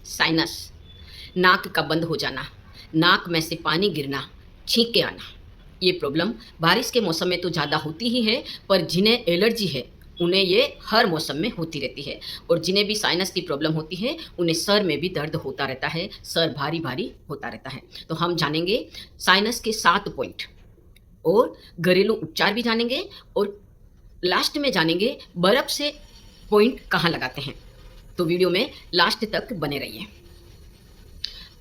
Sinus, नाक का बंद हो जाना, नाक में से पानी गिरना, छींके आना। ये प्रॉब्लम बारिश के मौसम में तो ज़्यादा होती ही है, पर जिन्हें एलर्जी है उन्हें ये हर मौसम में होती रहती है। और जिन्हें भी साइनस की प्रॉब्लम होती है उन्हें सर में भी दर्द होता रहता है, सर भारी भारी होता रहता है। तो हम जानेंगे साइनस के 7 पॉइंट और घरेलू उपचार भी जानेंगे, और लास्ट में जानेंगे बर्फ़ से पॉइंट कहाँ लगाते हैं। तो वीडियो में लास्ट तक बने रहिए।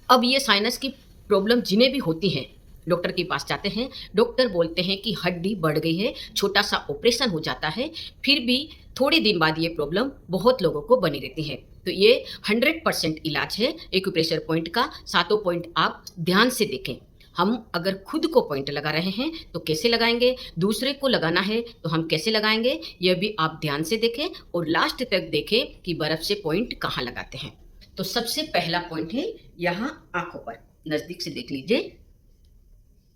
अब ये साइनस की प्रॉब्लम जिन्हें भी होती है डॉक्टर के पास जाते हैं, डॉक्टर बोलते हैं कि हड्डी बढ़ गई है, छोटा सा ऑपरेशन हो जाता है, फिर भी थोड़े दिन बाद ये प्रॉब्लम बहुत लोगों को बनी रहती है। तो ये 100% इलाज है एक्यूप्रेशर पॉइंट का। 7 पॉइंट आप ध्यान से देखें। हम अगर खुद को पॉइंट लगा रहे हैं तो कैसे लगाएंगे, दूसरे को लगाना है तो हम कैसे लगाएंगे, यह भी आप ध्यान से देखें और लास्ट तक देखें कि बर्फ़ से पॉइंट कहाँ लगाते हैं। तो सबसे पहला पॉइंट है यहाँ आंखों पर, नज़दीक से देख लीजिए।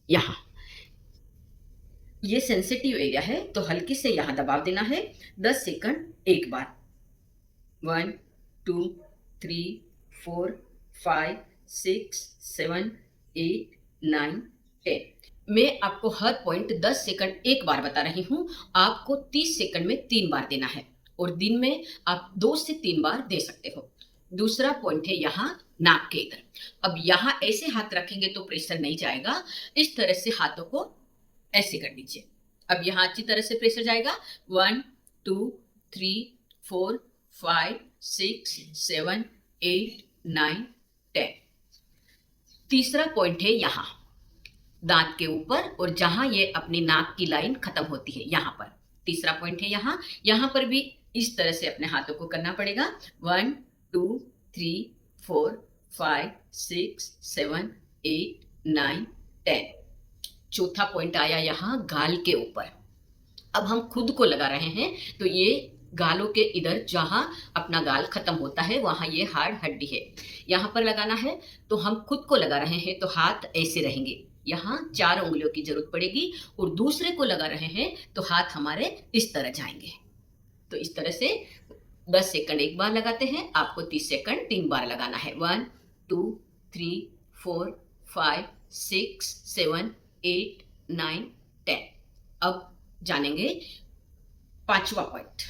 यहाँ ये सेंसिटिव एरिया है तो हल्की से यहाँ दबाव देना है 10 सेकंड एक बार। 1 2 3 4 5 6 7 8 9 10। मैं आपको हर पॉइंट 10 सेकंड एक बार बता रही हूँ, आपको 30 सेकंड में 3 बार देना है और दिन में आप 2 से 3 बार दे सकते हो। दूसरा पॉइंट है यहाँ नाक के इधर। अब यहाँ ऐसे हाथ रखेंगे तो प्रेशर नहीं जाएगा, इस तरह से हाथों को ऐसे कर दीजिए। अब यहाँ अच्छी तरह से प्रेशर जाएगा। 1 2 3 4 5 6 7 8 9 10। तीसरा पॉइंट है यहाँ दांत के ऊपर और जहां ये अपनी नाक की लाइन खत्म होती है, यहाँ पर तीसरा पॉइंट है। यहाँ पर भी इस तरह से अपने हाथों को करना पड़ेगा। 1 2 3 4 5 6 7 8 9 10। चौथा पॉइंट आया यहाँ गाल के ऊपर। अब हम खुद को लगा रहे हैं तो ये गालों के इधर जहां अपना गाल खत्म होता है वहां ये हार्ड हड्डी है, यहाँ पर लगाना है। तो हम खुद को लगा रहे हैं तो हाथ ऐसे रहेंगे, यहाँ 4 उंगलियों की जरूरत पड़ेगी, और दूसरे को लगा रहे हैं तो हाथ हमारे इस तरह जाएंगे। तो इस तरह से 10 सेकंड एक बार लगाते हैं, आपको 30 सेकंड 3 बार लगाना है। 1 2 3 4 5 6 7 8 9 10। अब जानेंगे पांचवा पॉइंट।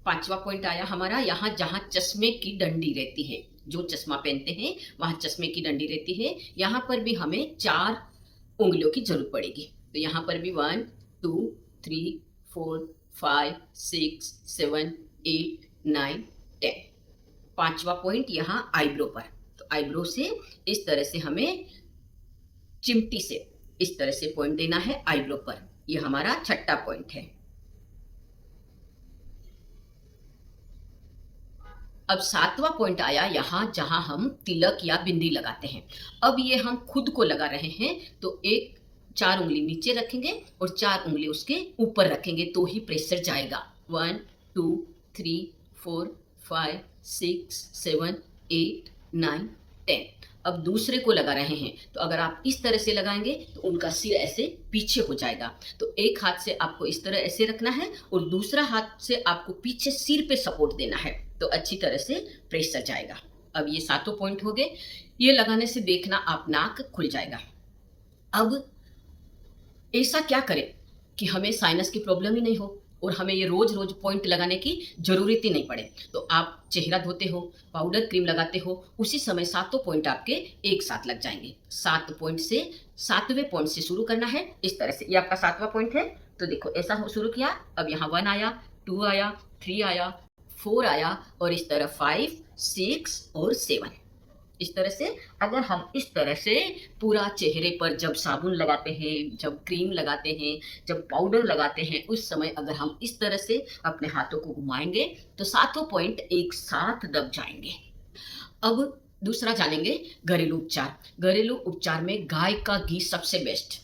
पांचवा पॉइंट आया हमारा यहाँ जहाँ चश्मे की डंडी रहती है, जो चश्मा पहनते हैं वहां चश्मे की डंडी रहती है, यहाँ पर भी हमें 4 उंगलियों की जरूरत पड़ेगी। तो यहाँ पर भी 1 2 3 4 5 6 7 8 9 10। पांचवा पॉइंट यहाँ आईब्रो पर। तो आईब्रो से इस तरह से हमें चिमटी से इस तरह से पॉइंट देना है आईब्रो पर। यह हमारा छठा पॉइंट है। अब 7वां पॉइंट आया यहाँ जहां हम तिलक या बिंदी लगाते हैं। अब ये हम खुद को लगा रहे हैं तो 4 उंगली नीचे रखेंगे और 4 उंगली उसके ऊपर रखेंगे तो ही प्रेशर जाएगा। 1 2 3 4 5 6 7 8 9 10। अब दूसरे को लगा रहे हैं तो अगर आप इस तरह से लगाएंगे तो उनका सिर ऐसे पीछे हो जाएगा। तो एक हाथ से आपको इस तरह ऐसे रखना है और दूसरा हाथ से आपको पीछे सिर पे सपोर्ट देना है, तो अच्छी तरह से प्रेशर जाएगा। अब ये 7 पॉइंट हो गए। ये लगाने से देखना आप नाक खुल जाएगा। अब ऐसा क्या करें कि हमें साइनस की प्रॉब्लम ही नहीं हो और हमें ये रोज रोज पॉइंट लगाने की जरूरत ही नहीं पड़े। तो आप चेहरा धोते हो, पाउडर क्रीम लगाते हो, उसी समय 7 पॉइंट आपके एक साथ लग जाएंगे। 7 पॉइंट से 7वें पॉइंट से शुरू करना है इस तरह से। ये आपका 7वां पॉइंट है। तो देखो ऐसा शुरू किया, अब यहाँ 1 आया, 2 आया, 3 आया, 4 आया और इस तरह 5 6 और 7। इस तरह से अगर हम इस तरह से पूरा चेहरे पर जब साबुन लगाते हैं, जब क्रीम लगाते हैं, जब पाउडर लगाते हैं, उस समय अगर हम इस तरह से अपने हाथों को घुमाएंगे तो 7 पॉइंट एक साथ दब जाएंगे। अब दूसरा जानेंगे घरेलू उपचार। घरेलू उपचार में गाय का घी सबसे बेस्ट।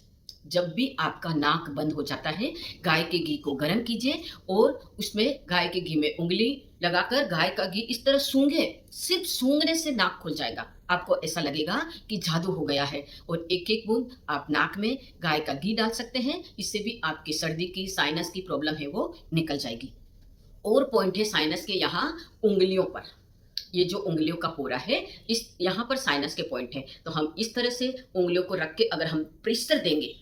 जब भी आपका नाक बंद हो जाता है, गाय के घी को गर्म कीजिए और उसमें गाय के घी में उंगली लगाकर गाय का घी इस तरह सूंघे। सिर्फ सूंघने से नाक खुल जाएगा, आपको ऐसा लगेगा कि जादू हो गया है। और एक एक बूंद आप नाक में गाय का घी डाल सकते हैं, इससे भी आपकी सर्दी की साइनस की प्रॉब्लम है वो निकल जाएगी। और पॉइंट है साइनस के यहाँ उंगलियों पर। ये जो उंगलियों का पोरा है, इस यहाँ पर साइनस के पॉइंट है, तो हम इस तरह से उंगलियों को रख के अगर हम प्रेशर देंगे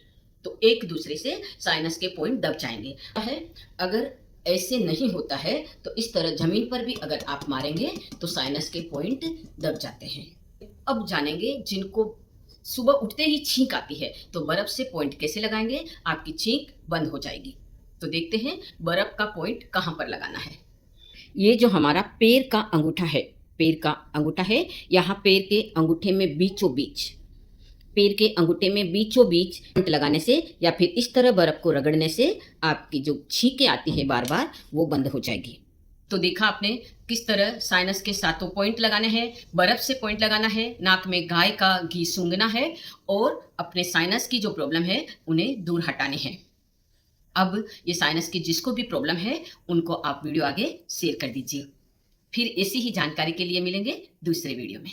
तो एक दूसरे से साइनस के पॉइंट दब जाएंगे है। अगर ऐसे नहीं होता है तो इस तरह जमीन पर भी अगर आप मारेंगे तो साइनस के पॉइंट दब जाते हैं। अब जानेंगे जिनको सुबह उठते ही छींक आती है तो बर्फ से पॉइंट कैसे लगाएंगे, आपकी छींक बंद हो जाएगी। तो देखते हैं बर्फ का पॉइंट कहाँ पर लगाना है। ये जो हमारा पैर का अंगूठा है, पैर का अंगूठा है, यहाँ पैर के अंगूठे में बीचों बीच, पैर के अंगूठे में बीचों बीच पॉइंट लगाने से या फिर इस तरह बर्फ को रगड़ने से आपकी जो छींकें आती है बार बार वो बंद हो जाएगी। तो देखा आपने किस तरह साइनस के सातों पॉइंट लगाने हैं, बर्फ से पॉइंट लगाना है, नाक में गाय का घी सूंघना है और अपने साइनस की जो प्रॉब्लम है उन्हें दूर हटाने हैं। अब ये साइनस की जिसको भी प्रॉब्लम है उनको आप वीडियो आगे शेयर कर दीजिए। फिर ऐसी ही जानकारी के लिए मिलेंगे दूसरे वीडियो में।